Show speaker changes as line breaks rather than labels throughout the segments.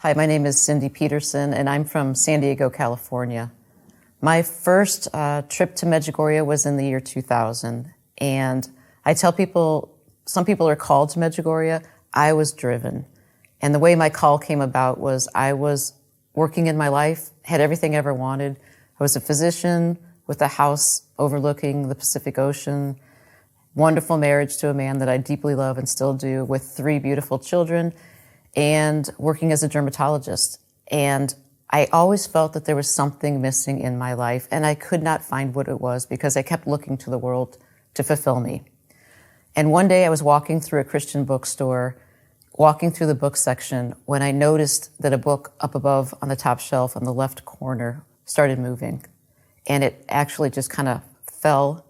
Hi, my name is Cyndi Peterson, and I'm from San Diego, California. My first trip to Medjugorje was in the year 2000, and I tell people, some people are called to Medjugorje. I was driven. And the way my call came about was I was working in my life, had everything I ever wanted. I was a physician with a house overlooking the Pacific Ocean, wonderful marriage to a man that I deeply love and still do, with 3 beautiful children, and working as a dermatologist. And I always felt that there was something missing in my life, and I could not find what it was because I kept looking to the world to fulfill me. And one day I was walking through a Christian bookstore, walking through the book section, when I noticed that a book up above on the top shelf on the left corner started moving. And it actually just kind of fell,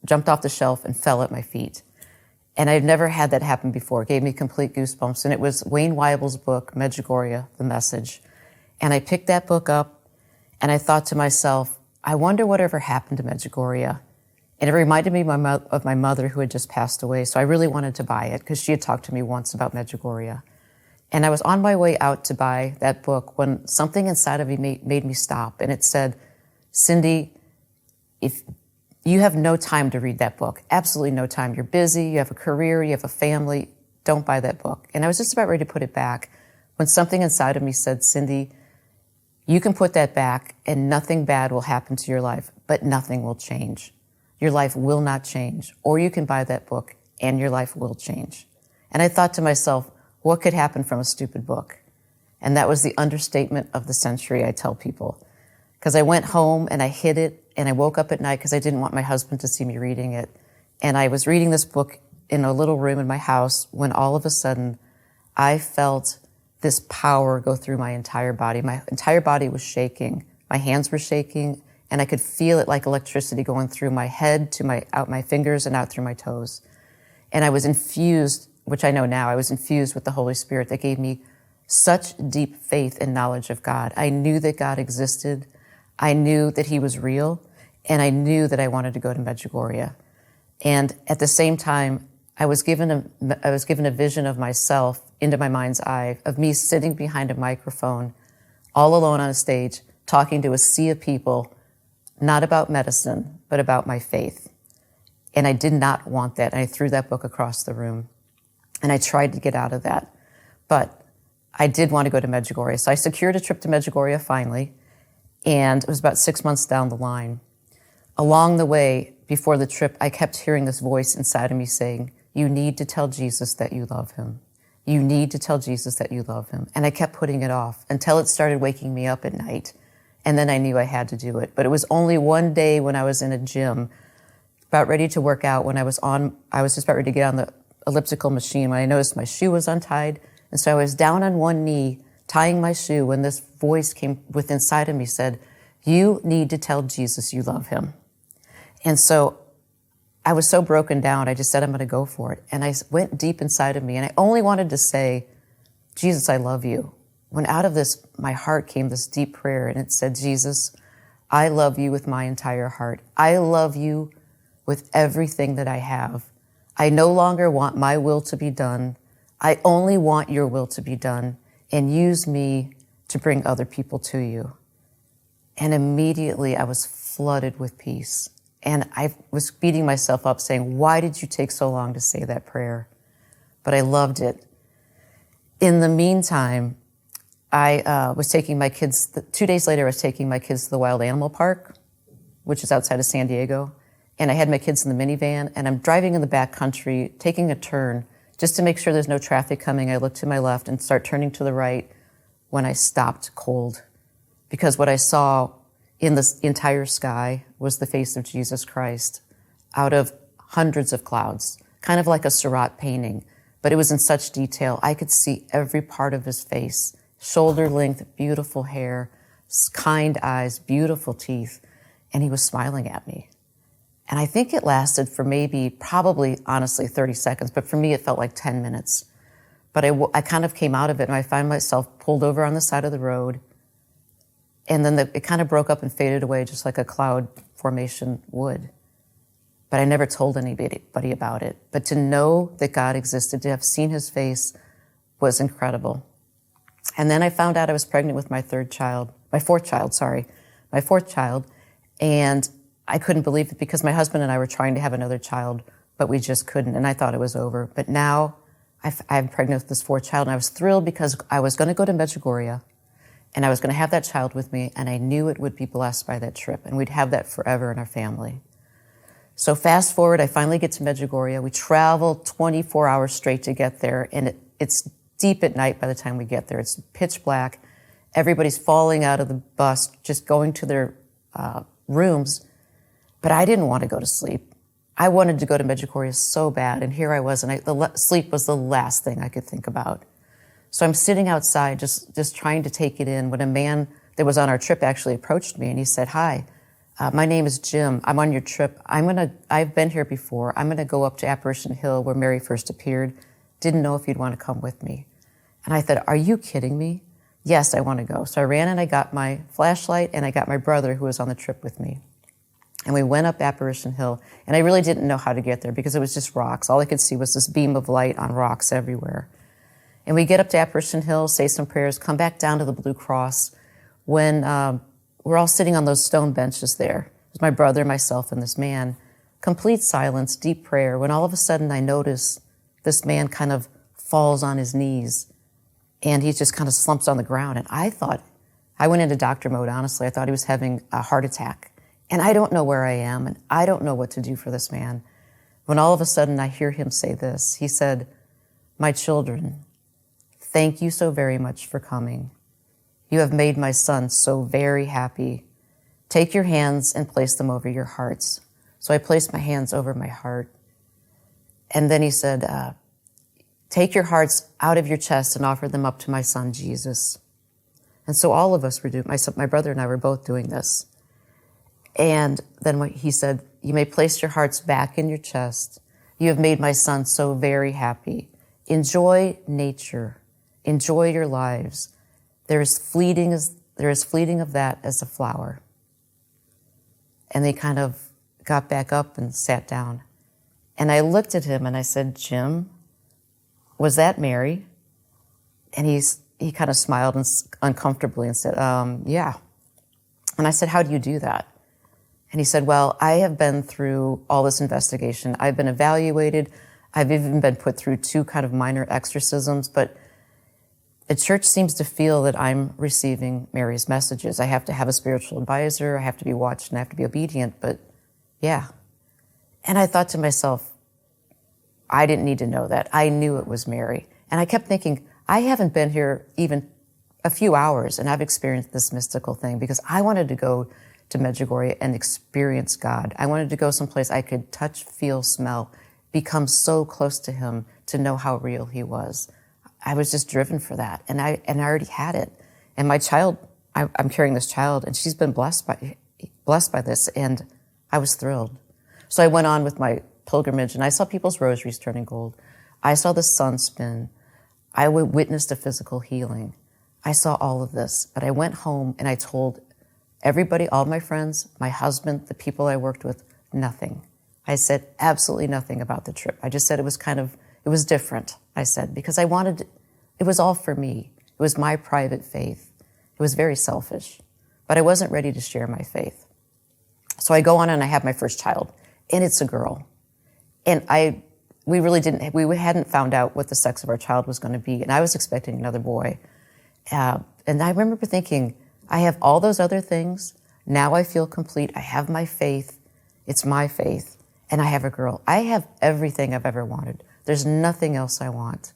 jumped off the shelf and fell at my feet. And I've never had that happen before. It gave me complete goosebumps. And it was Wayne Weibel's book, Medjugorje, The Message. And I picked that book up and I thought to myself, I wonder whatever happened to Medjugorje. And it reminded me of my mother who had just passed away. So I really wanted to buy it because she had talked to me once about Medjugorje. And I was on my way out to buy that book when something inside of me made me stop. And it said, Cyndi, if you have no time to read that book, absolutely no time. You're busy, you have a career, you have a family, don't buy that book. And I was just about ready to put it back when something inside of me said, Cyndi, you can put that back and nothing bad will happen to your life, but nothing will change. Your life will not change. Or you can buy that book and your life will change. And I thought to myself, what could happen from a stupid book? And that was the understatement of the century, I tell people. Because I went home and I hid it, and I woke up at night because I didn't want my husband to see me reading it. And I was reading this book in a little room in my house when all of a sudden I felt this power go through my entire body. My entire body was shaking. My hands were shaking, and I could feel it like electricity going through my head to out my fingers and out through my toes. And I was infused, which I know now, I was infused with the Holy Spirit that gave me such deep faith and knowledge of God. I knew that God existed. I knew that He was real, and I knew that I wanted to go to Medjugorje. And at the same time, I was given a vision of myself into my mind's eye, of me sitting behind a microphone, all alone on a stage, talking to a sea of people, not about medicine, but about my faith. And I did not want that. And I threw that book across the room. And I tried to get out of that. But I did want to go to Medjugorje. So I secured a trip to Medjugorje finally. And it was about 6 months down the line. Along the way, before the trip, I kept hearing this voice inside of me saying, you need to tell Jesus that you love Him. You need to tell Jesus that you love Him. And I kept putting it off until it started waking me up at night. And then I knew I had to do it. But it was only one day when I was in a gym, about ready to work out, when I was just about ready to get on the elliptical machine, when I noticed my shoe was untied. And so I was down on one knee, tying my shoe, when this voice came within inside of me, said, you need to tell Jesus you love Him. And so I was so broken down, I just said, I'm going to go for it. And I went deep inside of me, and I only wanted to say, Jesus, I love you. When out of this, my heart came this deep prayer, and it said, Jesus, I love you with my entire heart. I love you with everything that I have. I no longer want my will to be done. I only want your will to be done, and use me to bring other people to you. And immediately I was flooded with peace. And I was beating myself up saying, why did you take so long to say that prayer? But I loved it. In the meantime, I was taking my kids, 2 days later, I was taking my kids to the Wild Animal Park, which is outside of San Diego. And I had my kids in the minivan, and I'm driving in the back country, taking a turn, just to make sure there's no traffic coming. I look to my left and start turning to the right when I stopped cold. Because what I saw in the entire sky was the face of Jesus Christ out of hundreds of clouds, kind of like a Seurat painting, but it was in such detail. I could see every part of His face, shoulder length, beautiful hair, kind eyes, beautiful teeth, and He was smiling at me. And I think it lasted for probably, honestly, 30 seconds, but for me it felt like 10 minutes. But I kind of came out of it, and I found myself pulled over on the side of the road, and then it kind of broke up and faded away just like a cloud formation would. But I never told anybody about it. But to know that God existed, to have seen His face, was incredible. And then I found out I was pregnant with my fourth child, and I couldn't believe it because my husband and I were trying to have another child, but we just couldn't, and I thought it was over. But now I'm pregnant with this fourth child, and I was thrilled because I was going to go to Medjugorje, and I was going to have that child with me, and I knew it would be blessed by that trip, and we'd have that forever in our family. So fast forward, I finally get to Medjugorje. We travel 24 hours straight to get there, and it's deep at night by the time we get there. It's pitch black. Everybody's falling out of the bus, just going to their rooms. But I didn't want to go to sleep. I wanted to go to Medjugorje so bad, and here I was, and sleep was the last thing I could think about. So I'm sitting outside just trying to take it in when a man that was on our trip actually approached me, and he said, "Hi, my name is Jim. I'm on your trip. I've been here before. I'm going to go up to Apparition Hill where Mary first appeared. Didn't know if you'd want to come with me." And I thought, "Are you kidding me?" "Yes, I want to go." So I ran and I got my flashlight and I got my brother who was on the trip with me. And we went up Apparition Hill, and I really didn't know how to get there because it was just rocks. All I could see was this beam of light on rocks everywhere. And we get up to Apparition Hill, say some prayers, come back down to the Blue Cross. When we're all sitting on those stone benches there, it was my brother, myself, and this man. Complete silence, deep prayer, when all of a sudden I notice this man kind of falls on his knees, and he just kind of slumps on the ground. And I went into doctor mode, honestly. I thought he was having a heart attack. And I don't know where I am, and I don't know what to do for this man. When all of a sudden I hear him say this, he said, "My children, thank you so very much for coming. You have made my son so very happy. Take your hands and place them over your hearts." So I placed my hands over my heart. And then he said, "Take your hearts out of your chest and offer them up to my son, Jesus." And so all of us were doing, my brother and I were both doing this. And then he said, "You may place your hearts back in your chest. You have made my son so very happy. Enjoy nature. Enjoy your lives. There is fleeting of that as a flower." And they kind of got back up and sat down. And I looked at him and I said, "Jim, was that Mary?" And he kind of smiled uncomfortably and said, "Yeah." And I said, "How do you do that?" And he said, "Well, I have been through all this investigation. I've been evaluated. I've even been put through 2 kind of minor exorcisms, but the church seems to feel that I'm receiving Mary's messages. I have to have a spiritual advisor. I have to be watched and I have to be obedient, but yeah." And I thought to myself, I didn't need to know that. I knew it was Mary. And I kept thinking, I haven't been here even a few hours and I've experienced this mystical thing because I wanted to go to Medjugorje and experience God. I wanted to go someplace I could touch, feel, smell, become so close to him to know how real he was. I was just driven for that, and I already had it. And my child, I'm carrying this child, and she's been blessed by this, and I was thrilled. So I went on with my pilgrimage, and I saw people's rosaries turning gold. I saw the sun spin. I witnessed a physical healing. I saw all of this, but I went home and I told everybody, all my friends, my husband, the people I worked with, nothing. I said absolutely nothing about the trip. I just said it was different, I said, because it was all for me. It was my private faith. It was very selfish, but I wasn't ready to share my faith. So I go on and I have my first child, and it's a girl. And we hadn't found out what the sex of our child was going to be, and I was expecting another boy. And I remember thinking, I have all those other things. Now I feel complete. I have my faith. It's my faith. And I have a girl. I have everything I've ever wanted. There's nothing else I want.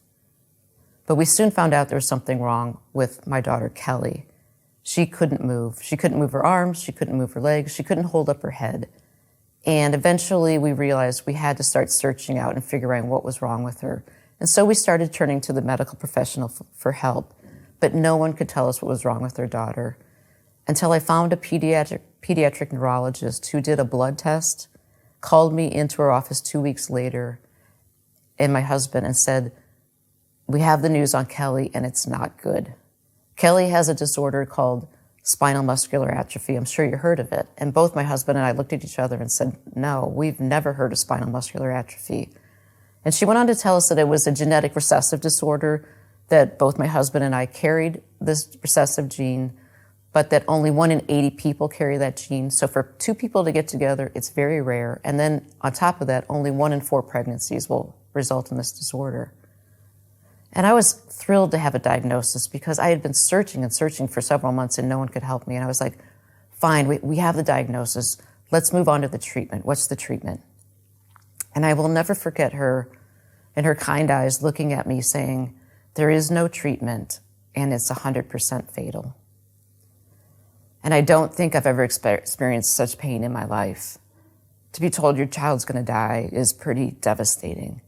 But we soon found out there was something wrong with my daughter, Kelly. She couldn't move. She couldn't move her arms. She couldn't move her legs. She couldn't hold up her head. And eventually we realized we had to start searching out and figuring out what was wrong with her. And so we started turning to the medical professional for help. But no one could tell us what was wrong with their daughter until I found a pediatric neurologist who did a blood test, called me into her office 2 weeks later, and my husband, and said, "We have the news on Kelly, and it's not good. Kelly has a disorder called spinal muscular atrophy. I'm sure you heard of it." And both my husband and I looked at each other and said, "No, we've never heard of spinal muscular atrophy." And she went on to tell us that it was a genetic recessive disorder that both my husband and I carried this recessive gene, but that only 1 in 80 people carry that gene. So for 2 people to get together, it's very rare. And then on top of that, only 1 in 4 pregnancies will result in this disorder. And I was thrilled to have a diagnosis because I had been searching and searching for several months and no one could help me. And I was like, fine, we have the diagnosis. Let's move on to the treatment. What's the treatment? And I will never forget her and her kind eyes looking at me saying, there is no treatment and it's 100% fatal. And I don't think I've ever experienced such pain in my life. To be told your child's gonna die is pretty devastating.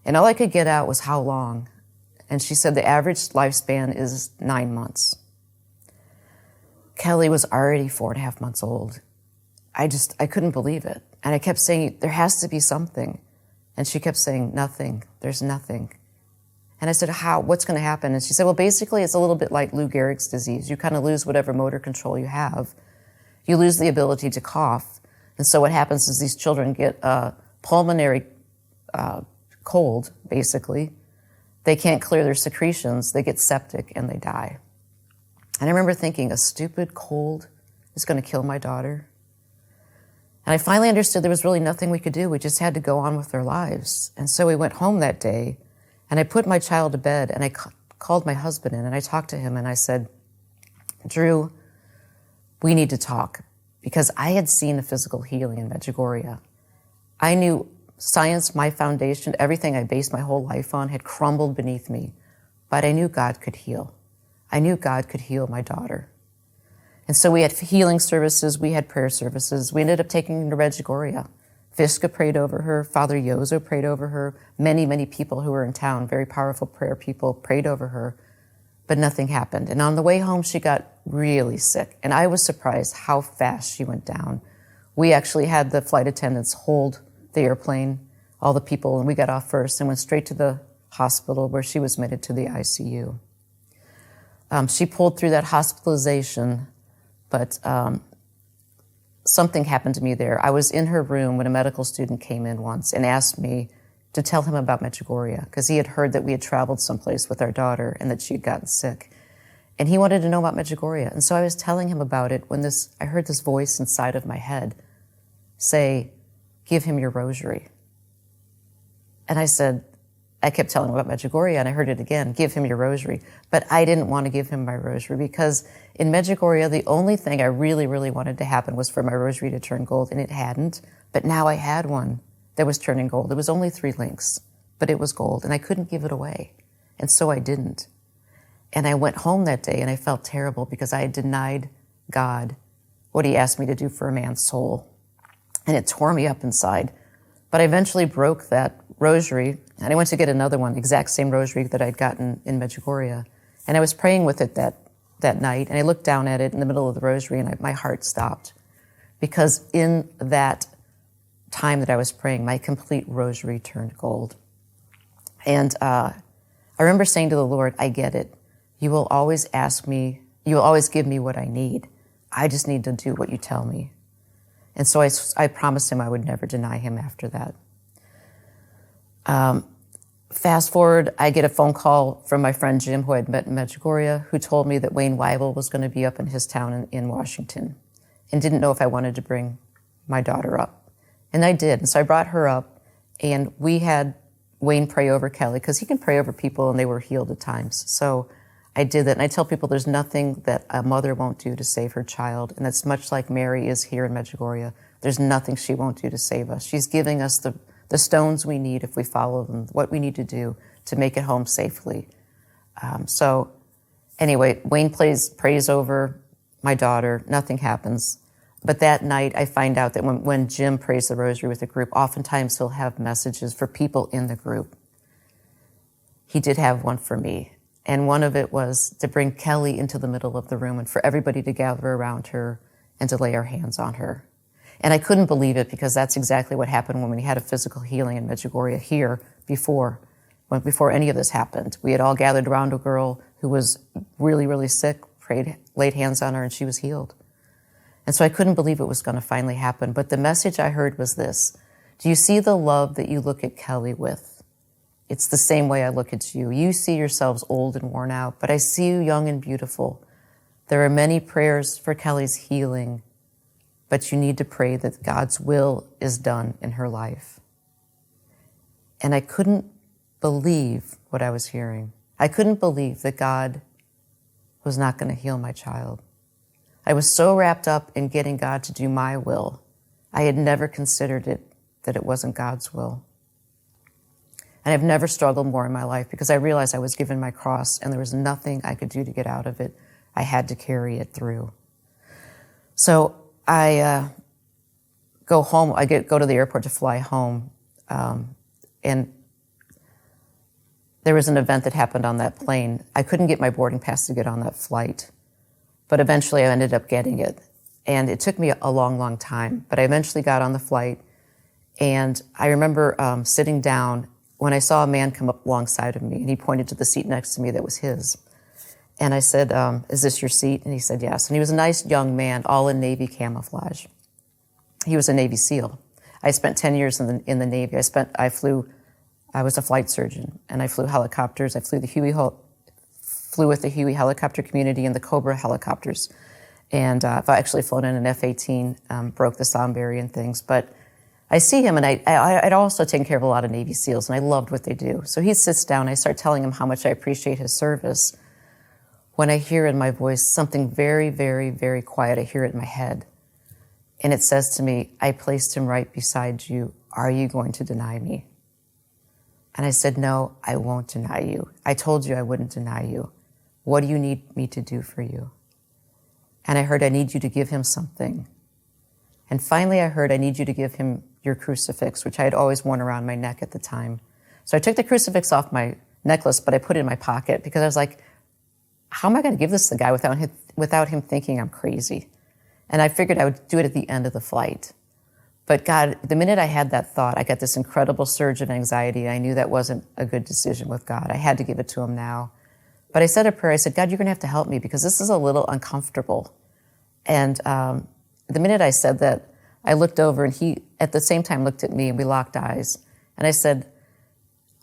And all I could get out was how long. And she said the average lifespan is 9 months. Kelly was already 4.5 months old. I couldn't believe it. And I kept saying, there has to be something. And she kept saying, nothing, there's nothing. And I said, how, what's gonna happen? And she said, well, basically it's a little bit like Lou Gehrig's disease. You kind of lose whatever motor control you have. You lose the ability to cough. And so what happens is these children get a pulmonary cold, basically. They can't clear their secretions, they get septic and they die. And I remember thinking, a stupid cold is gonna kill my daughter. And I finally understood there was really nothing we could do. We just had to go on with our lives. And so we went home that day and I put my child to bed and I called my husband in and I talked to him and I said, Drew, we need to talk, because I had seen the physical healing in Medjugorje. I knew science, my foundation, everything I based my whole life on had crumbled beneath me, but I knew God could heal. I knew God could heal my daughter. And so we had healing services, we had prayer services. We ended up taking her to Medjugorje. Viska prayed over her, Father Yozo prayed over her, many, many people who were in town, very powerful prayer people, prayed over her, but nothing happened. And on the way home, she got really sick, and I was surprised how fast she went down. We actually had the flight attendants hold the airplane, all the people, and we got off first and went straight to the hospital where she was admitted to the ICU. She pulled through that hospitalization, but something happened to me there. I was in her room when a medical student came in once and asked me to tell him about Medjugorje, because he had heard that we had traveled someplace with our daughter and that she had gotten sick. And he wanted to know about Medjugorje. And so I was telling him about it when I heard this voice inside of my head say, give him your rosary. And I kept telling him about Medjugorje, and I heard it again, give him your rosary. But I didn't want to give him my rosary because in Medjugorje, the only thing I really, really wanted to happen was for my rosary to turn gold, and it hadn't. But now I had one that was turning gold. It was only 3 links, but it was gold, and I couldn't give it away. And so I didn't. And I went home that day, and I felt terrible because I had denied God what he asked me to do for a man's soul. And it tore me up inside. But I eventually broke that rosary, and I went to get another one, exact same rosary that I'd gotten in Medjugorje. And I was praying with it that night, and I looked down at it in the middle of the rosary, and my heart stopped. Because in that time that I was praying, my complete rosary turned gold. And I remember saying to the Lord, I get it. You will always give me what I need. I just need to do what you tell me. And so I promised him I would never deny him after that. Fast forward, I get a phone call from my friend Jim, who I'd met in Medjugorje, who told me that Wayne Weibel was going to be up in his town in Washington and didn't know if I wanted to bring my daughter up. And I did. And so I brought her up, and we had Wayne pray over Kelly, because he can pray over people and they were healed at times. So I did that. And I tell people there's nothing that a mother won't do to save her child. And that's much like Mary is here in Medjugorje. There's nothing she won't do to save us. She's giving us the stones we need if we follow them, what we need to do to make it home safely. So anyway, Wayne prays over my daughter. Nothing happens. But that night, I find out that when Jim prays the rosary with the group, oftentimes he'll have messages for people in the group. He did have one for me. And one of it was to bring Kelly into the middle of the room and for everybody to gather around her and to lay our hands on her. And I couldn't believe it, because that's exactly what happened when we had a physical healing in Medjugorje here before any of this happened. We had all gathered around a girl who was really, really sick, laid hands on her, and she was healed. And so I couldn't believe it was going to finally happen. But the message I heard was this: do you see the love that you look at Kelly with? It's the same way I look at you. You see yourselves old and worn out, but I see you young and beautiful. There are many prayers for Kelly's healing, but you need to pray that God's will is done in her life. And I couldn't believe what I was hearing. I couldn't believe that God was not going to heal my child. I was so wrapped up in getting God to do my will, I had never considered it that it wasn't God's will. And I've never struggled more in my life because I realized I was given my cross and there was nothing I could do to get out of it. I had to carry it through. So I go home. I go to the airport to fly home, and there was an event that happened on that plane. I couldn't get my boarding pass to get on that flight, but eventually I ended up getting it. And it took me a long, long time, but I eventually got on the flight. And I remember sitting down when I saw a man come up alongside of me, and he pointed to the seat next to me that was his. And I said, is this your seat? And he said, yes. And he was a nice young man, all in Navy camouflage. He was a Navy SEAL. I spent 10 years in the Navy. I was a flight surgeon, and I flew helicopters. I flew with the Huey helicopter community and the Cobra helicopters. And I've actually flown in an F-18, broke the sound barrier and things. But I see him, and I'd also taken care of a lot of Navy SEALs, and I loved what they do. So he sits down, and I start telling him how much I appreciate his service. When I hear in my voice something very, very, very quiet, I hear it in my head. And it says to me, I placed him right beside you. Are you going to deny me? And I said, no, I won't deny you. I told you I wouldn't deny you. What do you need me to do for you? And I heard, I need you to give him something. And finally I heard, I need you to give him your crucifix, which I had always worn around my neck at the time. So I took the crucifix off my necklace, but I put it in my pocket because I was like, how am I going to give this to the guy without him thinking I'm crazy? And I figured I would do it at the end of the flight. But God, the minute I had that thought, I got this incredible surge of anxiety. I knew that wasn't a good decision with God. I had to give it to him now. But I said a prayer. I said, God, you're going to have to help me because this is a little uncomfortable. And the minute I said that, I looked over, and he, at the same time, looked at me, and we locked eyes. And I said,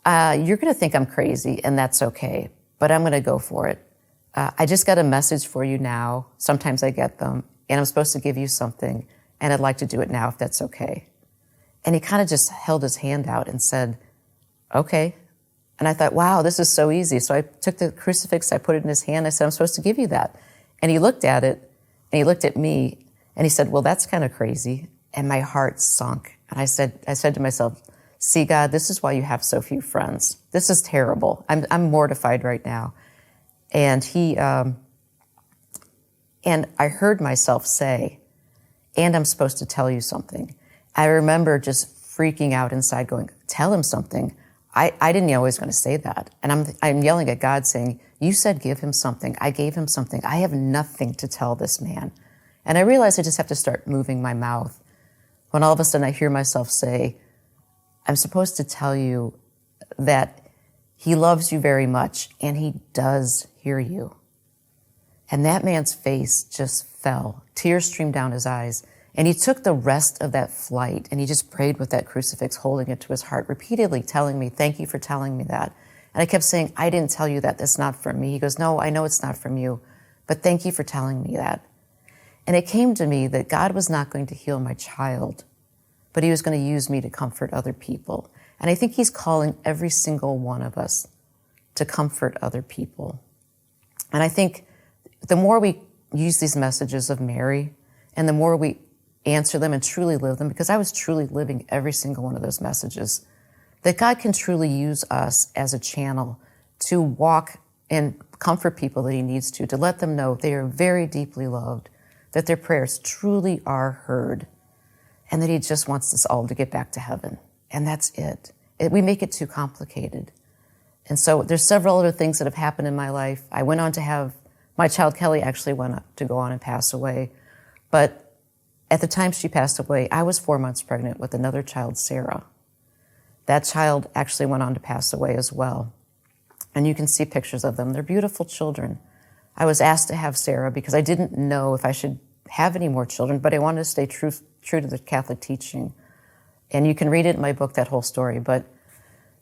you're going to think I'm crazy, and that's okay, but I'm going to go for it. I just got a message for you now. Sometimes I get them, and I'm supposed to give you something, and I'd like to do it now if that's okay. And he kind of just held his hand out and said, okay. And I thought, wow, this is so easy. So I took the crucifix, I put it in his hand, I said, I'm supposed to give you that. And he looked at it, and he looked at me, and he said, well, that's kind of crazy. And my heart sunk. And I said to myself, see, God, this is why you have so few friends. This is terrible. I'm mortified right now. And and I heard myself say, and I'm supposed to tell you something. I remember just freaking out inside going, tell him something. I didn't know I was going to say that. And I'm yelling at God saying, you said give him something. I gave him something. I have nothing to tell this man. And I realized I just have to start moving my mouth. When all of a sudden I hear myself say, I'm supposed to tell you that he loves you very much, and he does hear you. And that man's face just fell. Tears streamed down his eyes. And he took the rest of that flight, and he just prayed with that crucifix, holding it to his heart, repeatedly telling me, thank you for telling me that. And I kept saying, I didn't tell you that. That's not from me. He goes, no, I know it's not from you, but thank you for telling me that. And it came to me that God was not going to heal my child, but he was going to use me to comfort other people. And I think he's calling every single one of us to comfort other people. And I think the more we use these messages of Mary, and the more we answer them and truly live them, because I was truly living every single one of those messages, that God can truly use us as a channel to walk and comfort people that he needs to let them know they are very deeply loved, that their prayers truly are heard, and that he just wants us all to get back to heaven. And that's it. We make it too complicated. And so there's several other things that have happened in my life. I went on to have, my child Kelly actually went to go on and pass away. But at the time she passed away, I was 4 months pregnant with another child, Sarah. That child actually went on to pass away as well. And you can see pictures of them. They're beautiful children. I was asked to have Sarah because I didn't know if I should have any more children, but I wanted to stay true to the Catholic teaching. And you can read it in my book, that whole story. But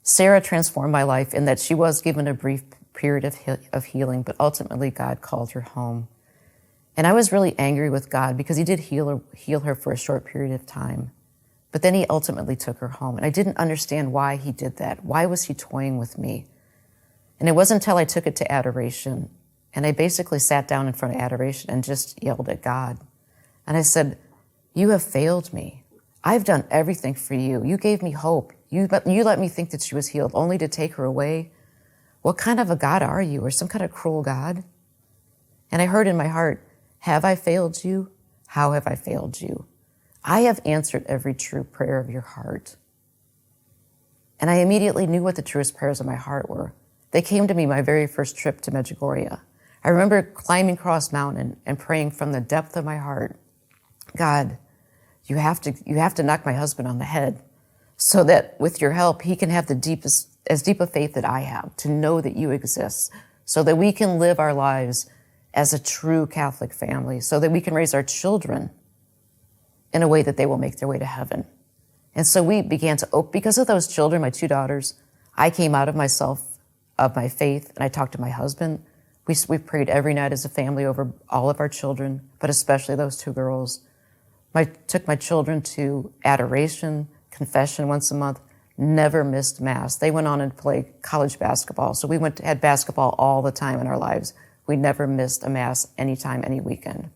Sarah transformed my life in that she was given a brief period of healing, but ultimately God called her home. And I was really angry with God because he did heal her for a short period of time. But then he ultimately took her home. And I didn't understand why he did that. Why was he toying with me? And it wasn't until I took it to adoration. And I basically sat down in front of adoration and just yelled at God. And I said, you have failed me. I've done everything for you. You gave me hope. You let me think that she was healed, only to take her away. What kind of a God are you? Or some kind of cruel God? And I heard in my heart, have I failed you? How have I failed you? I have answered every true prayer of your heart. And I immediately knew what the truest prayers of my heart were. They came to me my very first trip to Medjugorje. I remember climbing Cross Mountain and praying from the depth of my heart, God, you have to knock my husband on the head so that with your help, he can have as deep a faith that I have, to know that you exist, so that we can live our lives as a true Catholic family, so that we can raise our children in a way that they will make their way to heaven. And so we began to, because of those children, my 2 daughters, I came out of myself, of my faith, and I talked to my husband. We prayed every night as a family over all of our children, but especially those 2 girls. Took my children to adoration, confession once a month, never missed Mass. They went on and played college basketball, so we had basketball all the time in our lives. We never missed a Mass anytime, any weekend.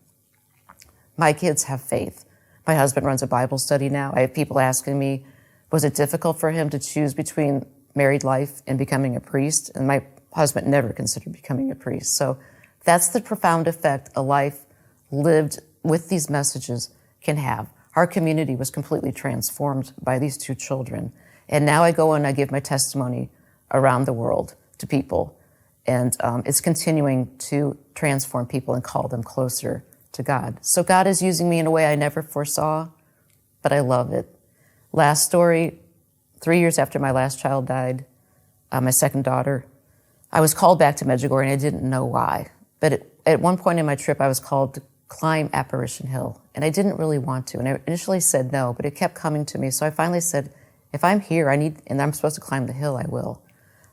My kids have faith. My husband runs a Bible study now. I have people asking me, was it difficult for him to choose between married life and becoming a priest? And my husband never considered becoming a priest. So that's the profound effect a life lived with these messages can have. Our community was completely transformed by these 2 children. And now I go and I give my testimony around the world to people. And it's continuing to transform people and call them closer to God. So God is using me in a way I never foresaw, but I love it. Last story, 3 years after my last child died, my second daughter, I was called back to Medjugorje and I didn't know why. But at one point in my trip, I was called to climb Apparition Hill. And I didn't really want to. And I initially said no, but it kept coming to me. So I finally said, if I'm here, and I'm supposed to climb the hill, I will.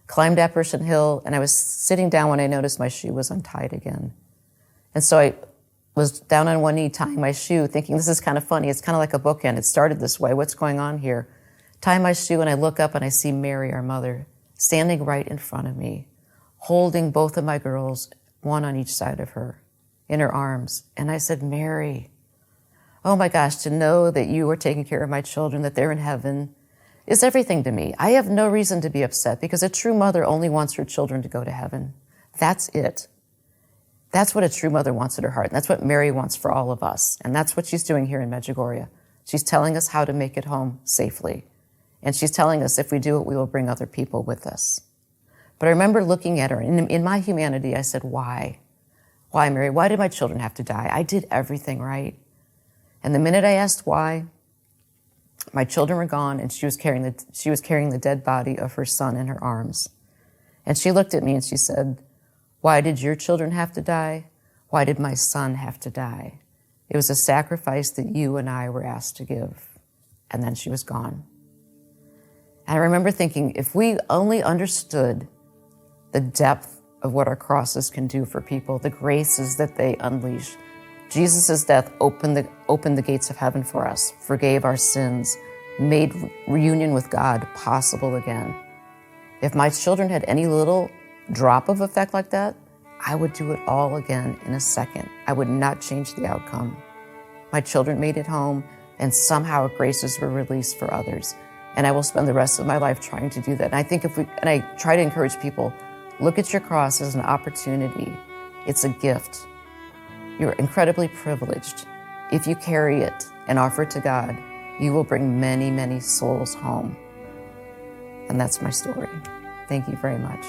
Climbed Apparition Hill, and I was sitting down when I noticed my shoe was untied again. And so I was down on one knee tying my shoe, thinking this is kind of funny. It's kind of like a bookend. It started this way. What's going on here? Tie my shoe, and I look up, and I see Mary, our mother, standing right in front of me, holding both of my girls, one on each side of her, in her arms. And I said, Mary, oh my gosh, to know that you are taking care of my children, that they're in heaven, is everything to me. I have no reason to be upset because a true mother only wants her children to go to heaven. That's it. That's what a true mother wants at her heart. And that's what Mary wants for all of us. And that's what she's doing here in Medjugorje. She's telling us how to make it home safely. And she's telling us if we do it, we will bring other people with us. But I remember looking at her, and in my humanity, I said, why? Why, Mary? Why did my children have to die? I did everything right. And the minute I asked why, my children were gone, and she was carrying the dead body of her son in her arms. And she looked at me and she said, why did your children have to die? Why did my son have to die? It was a sacrifice that you and I were asked to give. And then she was gone. And I remember thinking, if we only understood the depth of what our crosses can do for people, the graces that they unleash. Jesus' death opened the gates of heaven for us, forgave our sins, made reunion with God possible again. If my children had any little drop of effect like that, I would do it all again in a second. I would not change the outcome. My children made it home, and somehow graces were released for others. And I will spend the rest of my life trying to do that. And I think and I try to encourage people, look at your cross as an opportunity. It's a gift. You're incredibly privileged. If you carry it and offer it to God, you will bring many, many souls home. And that's my story. Thank you very much.